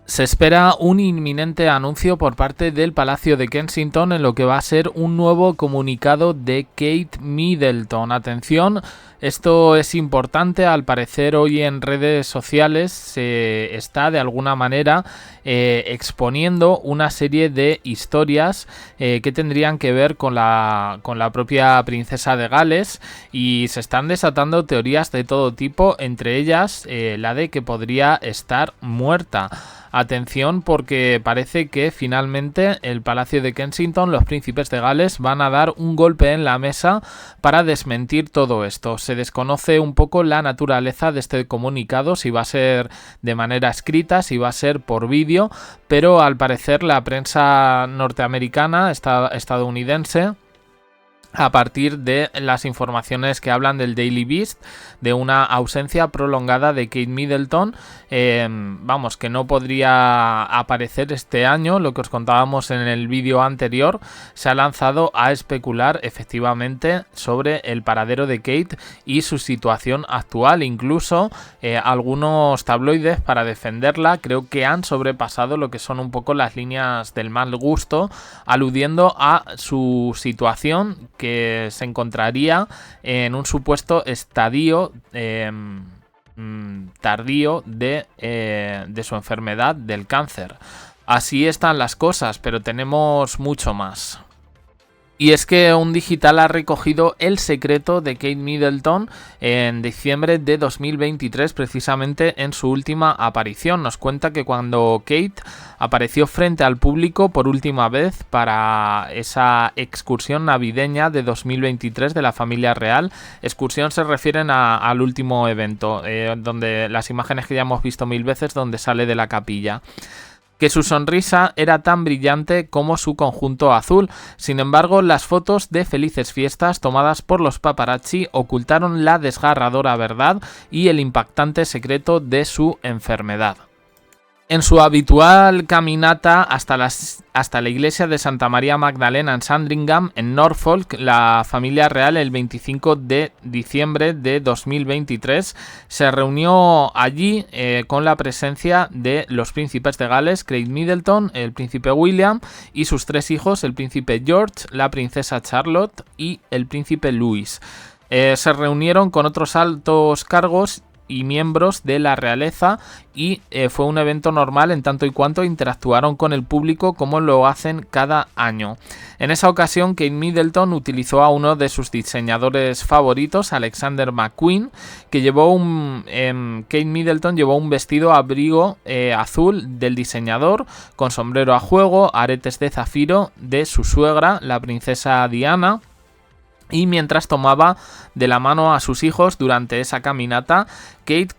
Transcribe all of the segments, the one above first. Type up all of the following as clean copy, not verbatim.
Se espera un inminente anuncio por parte del Palacio de Kensington en lo que va a ser un nuevo comunicado de Kate Middleton. Atención, esto es importante. Al parecer hoy en redes sociales se está de alguna manera exponiendo una serie de historias que tendrían que ver con la propia princesa de Gales, y se están desatando teorías de todo tipo, entre ellas la de que podría estar muerta. Atención, porque parece que finalmente el Palacio de Kensington, los príncipes de Gales, van a dar un golpe en la mesa para desmentir todo esto. Se desconoce un poco la naturaleza de este comunicado, si va a ser de manera escrita, si va a ser por vídeo, pero al parecer la prensa norteamericana, estadounidense, a partir de las informaciones que hablan del Daily Beast, de una ausencia prolongada de Kate Middleton, que no podría aparecer este año. Lo que os contábamos en el vídeo anterior, se ha lanzado a especular efectivamente sobre el paradero de Kate y su situación actual. Incluso algunos tabloides, para defenderla, creo que han sobrepasado lo que son un poco las líneas del mal gusto, aludiendo a su situación, que se encontraría en un supuesto estadio tardío de su enfermedad del cáncer. Así están las cosas, pero tenemos mucho más. Y es que un digital ha recogido el secreto de Kate Middleton en diciembre de 2023, precisamente en su última aparición. Nos cuenta que cuando Kate apareció frente al público por última vez para esa excursión navideña de 2023 de la familia real, excursión se refieren al último evento, donde las imágenes que ya hemos visto mil veces, donde sale de la capilla, que su sonrisa era tan brillante como su conjunto azul. Sin embargo, las fotos de felices fiestas tomadas por los paparazzi ocultaron la desgarradora verdad y el impactante secreto de su enfermedad. En su habitual caminata hasta la iglesia de Santa María Magdalena en Sandringham, en Norfolk, la familia real, el 25 de diciembre de 2023, se reunió allí con la presencia de los príncipes de Gales, Kate Middleton, el príncipe William y sus tres hijos, el príncipe George, la princesa Charlotte y el príncipe Louis. Se reunieron con otros altos cargos y miembros de la realeza, y fue un evento normal en tanto y cuanto interactuaron con el público como lo hacen cada año. En esa ocasión, Kate Middleton utilizó a uno de sus diseñadores favoritos, Alexander McQueen, que Kate Middleton llevó un vestido abrigo azul del diseñador, con sombrero a juego, aretes de zafiro de su suegra, la princesa Diana. Y mientras tomaba de la mano a sus hijos durante esa caminata, Kate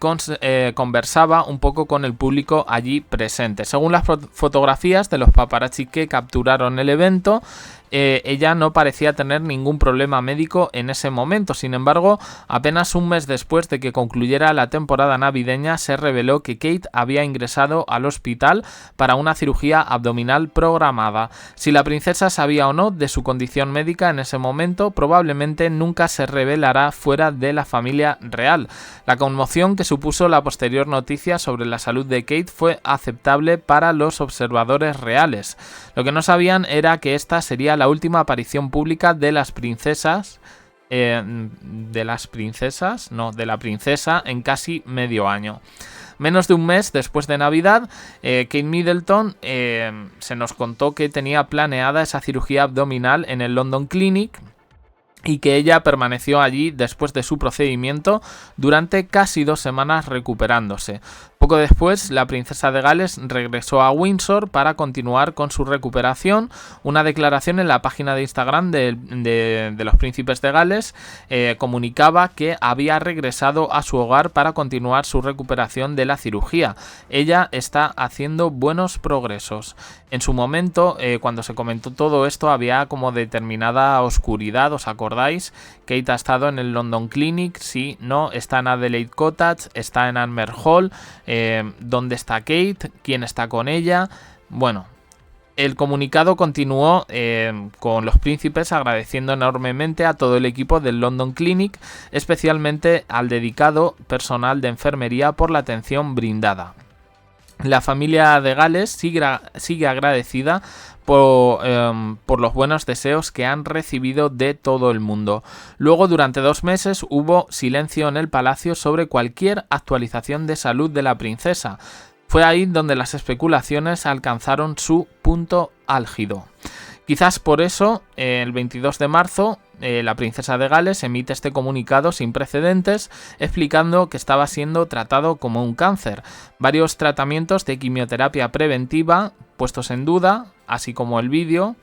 conversaba un poco con el público allí presente. Según las fotografías de los paparazzi que capturaron el evento, ella no parecía tener ningún problema médico en ese momento. Sin embargo, apenas un mes después de que concluyera la temporada navideña, se reveló que Kate había ingresado al hospital para una cirugía abdominal programada. Si la princesa sabía o no de su condición médica en ese momento, probablemente nunca se revelará fuera de la familia real. La conmoción que supuso la posterior noticia sobre la salud de Kate fue aceptable para los observadores reales. Lo que no sabían era que esta sería la última aparición pública de la princesa en casi medio año. Menos de un mes después de Navidad, Kate Middleton se nos contó que tenía planeada esa cirugía abdominal en el London Clinic, y que ella permaneció allí después de su procedimiento durante casi 2 semanas recuperándose. Poco después, la princesa de Gales regresó a Windsor para continuar con su recuperación. Una declaración en la página de Instagram de los príncipes de Gales comunicaba que había regresado a su hogar para continuar su recuperación de la cirugía. Ella está haciendo buenos progresos. En su momento, cuando se comentó todo esto, había como determinada oscuridad, ¿os acordáis? Kate ha estado en el London Clinic, sí, no, está en Adelaide Cottage, está en Anmer Hall. ¿Dónde está Kate? ¿Quién está con ella? Bueno, el comunicado continuó con los príncipes agradeciendo enormemente a todo el equipo del London Clinic, especialmente al dedicado personal de enfermería por la atención brindada. La familia de Gales sigue agradecida por los buenos deseos que han recibido de todo el mundo. Luego, durante 2 meses, hubo silencio en el palacio sobre cualquier actualización de salud de la princesa. Fue ahí donde las especulaciones alcanzaron su punto álgido. Quizás por eso, el 22 de marzo, la princesa de Gales emite este comunicado sin precedentes explicando que estaba siendo tratado como un cáncer. Varios tratamientos de quimioterapia preventiva puestos en duda, así como el vídeo,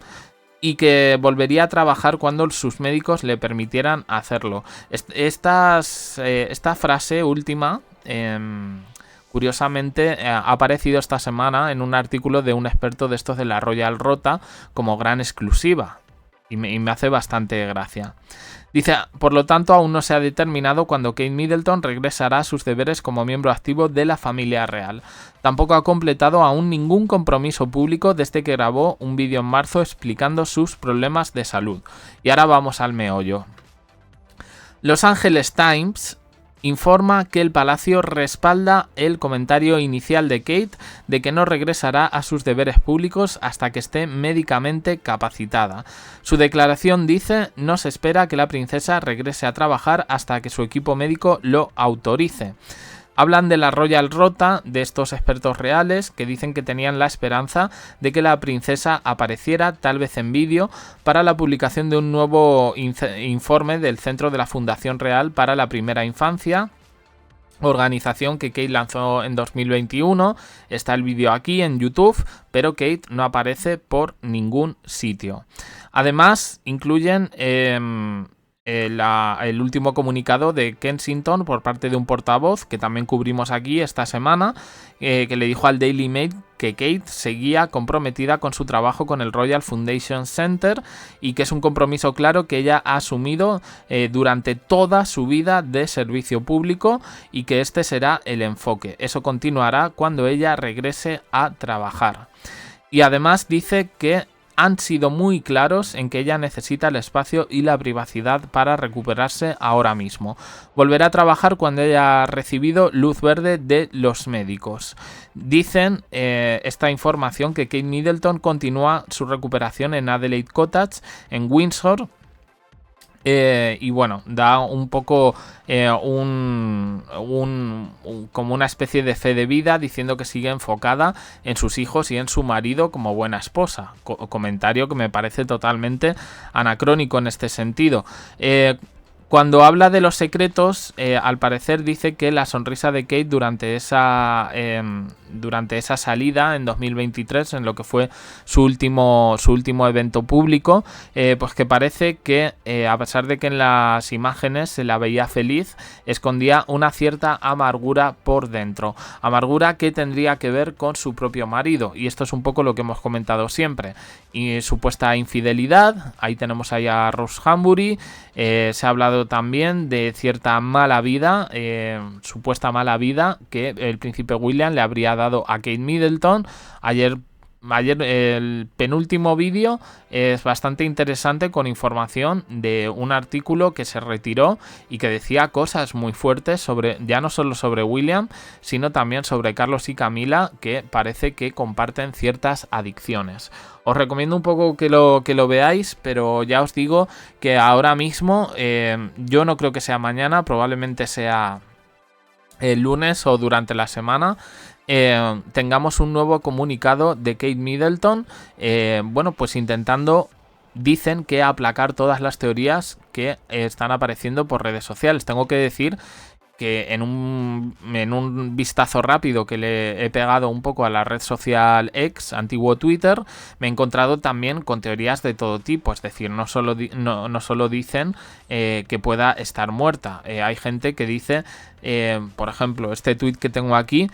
y que volvería a trabajar cuando sus médicos le permitieran hacerlo. Esta frase última, curiosamente, ha aparecido esta semana en un artículo de un experto de estos de la Royal Rota como gran exclusiva. Y me hace bastante gracia. Dice, por lo tanto, aún no se ha determinado cuándo Kate Middleton regresará a sus deberes como miembro activo de la familia real. Tampoco ha completado aún ningún compromiso público desde que grabó un vídeo en marzo explicando sus problemas de salud. Y ahora vamos al meollo. Los Angeles Times informa que el palacio respalda el comentario inicial de Kate de que no regresará a sus deberes públicos hasta que esté médicamente capacitada. Su declaración dice: no se espera que la princesa regrese a trabajar hasta que su equipo médico lo autorice. Hablan de la Royal Rota, de estos expertos reales que dicen que tenían la esperanza de que la princesa apareciera, tal vez en vídeo, para la publicación de un nuevo informe del Centro de la Fundación Real para la Primera Infancia, organización que Kate lanzó en 2021. Está el vídeo aquí en YouTube, pero Kate no aparece por ningún sitio. Además, incluyen el último comunicado de Kensington por parte de un portavoz que también cubrimos aquí esta semana, que le dijo al Daily Mail que Kate seguía comprometida con su trabajo con el Royal Foundation Center y que es un compromiso claro que ella ha asumido durante toda su vida de servicio público y que este será el enfoque. Eso continuará cuando ella regrese a trabajar. Y además dice que han sido muy claros en que ella necesita el espacio y la privacidad para recuperarse ahora mismo. Volverá a trabajar cuando haya recibido luz verde de los médicos. Dicen esta información que Kate Middleton continúa su recuperación en Adelaide Cottage, en Windsor. Y bueno, da un poco como una especie de fe de vida, diciendo que sigue enfocada en sus hijos y en su marido como buena esposa. Comentario que me parece totalmente anacrónico en este sentido. Cuando habla de los secretos, al parecer dice que la sonrisa de Kate durante esa salida en 2023, en lo que fue su último evento público, pues que parece que a pesar de que en las imágenes se la veía feliz, escondía una cierta amargura por dentro. Amargura que tendría que ver con su propio marido, y esto es un poco lo que hemos comentado siempre. Y supuesta infidelidad, ahí tenemos ahí a Ross Hambury. Se ha hablado también de cierta mala vida, supuesta mala vida que el príncipe William le habría dado a Kate Middleton. Ayer el penúltimo vídeo es bastante interesante, con información de un artículo que se retiró y que decía cosas muy fuertes sobre, ya no solo sobre William, sino también sobre Carlos y Camila, que parece que comparten ciertas adicciones. Os recomiendo un poco que lo veáis, pero ya os digo que ahora mismo yo no creo que sea mañana, probablemente sea el lunes o durante la semana. Tengamos un nuevo comunicado de Kate Middleton, bueno, pues intentando, dicen, que aplacar todas las teorías que están apareciendo por redes sociales. Tengo que decir que en un vistazo rápido que le he pegado un poco a la red social X, antiguo Twitter, me he encontrado también con teorías de todo tipo. Es decir, no solo dicen que pueda estar muerta. Hay gente que dice, por ejemplo, este tweet que tengo aquí,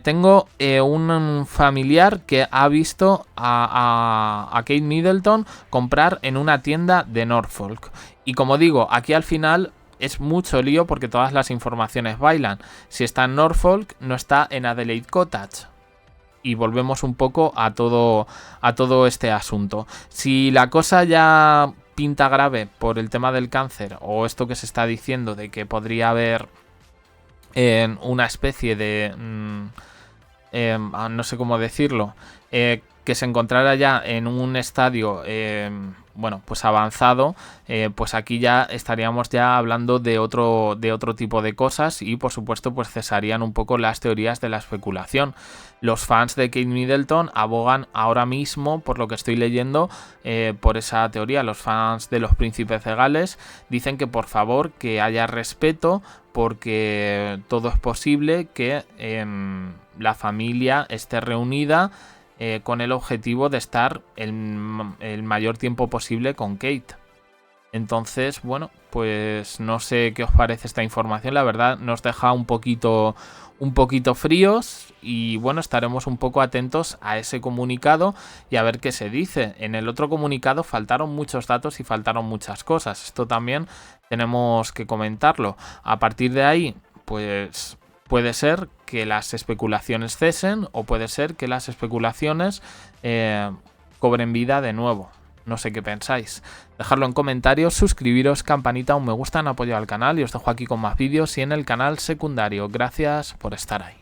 tengo un familiar que ha visto a Kate Middleton comprar en una tienda de Norfolk. Y como digo, aquí al final es mucho lío porque todas las informaciones bailan. Si está en Norfolk, no está en Adelaide Cottage. Y volvemos un poco a todo este asunto. Si la cosa ya pinta grave por el tema del cáncer, o esto que se está diciendo de que podría haber una especie de no sé cómo decirlo, que se encontrara ya en un estadio bueno, pues avanzado, pues aquí ya estaríamos ya hablando de otro tipo de cosas y por supuesto pues cesarían un poco las teorías de la especulación. Los fans de Kate Middleton abogan ahora mismo, por lo que estoy leyendo, por esa teoría. Los fans de los Príncipes de Gales dicen que por favor que haya respeto, porque todo es posible que la familia esté reunida con el objetivo de estar el mayor tiempo posible con Kate. Entonces, bueno, pues no sé qué os parece esta información. La verdad nos deja un poquito fríos y bueno, estaremos un poco atentos a ese comunicado y a ver qué se dice. En el otro comunicado faltaron muchos datos y faltaron muchas cosas. Esto también tenemos que comentarlo. A partir de ahí, pues puede ser que las especulaciones cesen o puede ser que las especulaciones cobren vida de nuevo. No sé qué pensáis. Dejadlo en comentarios, suscribiros, campanita, un me gusta en apoyo al canal y os dejo aquí con más vídeos y en el canal secundario. Gracias por estar ahí.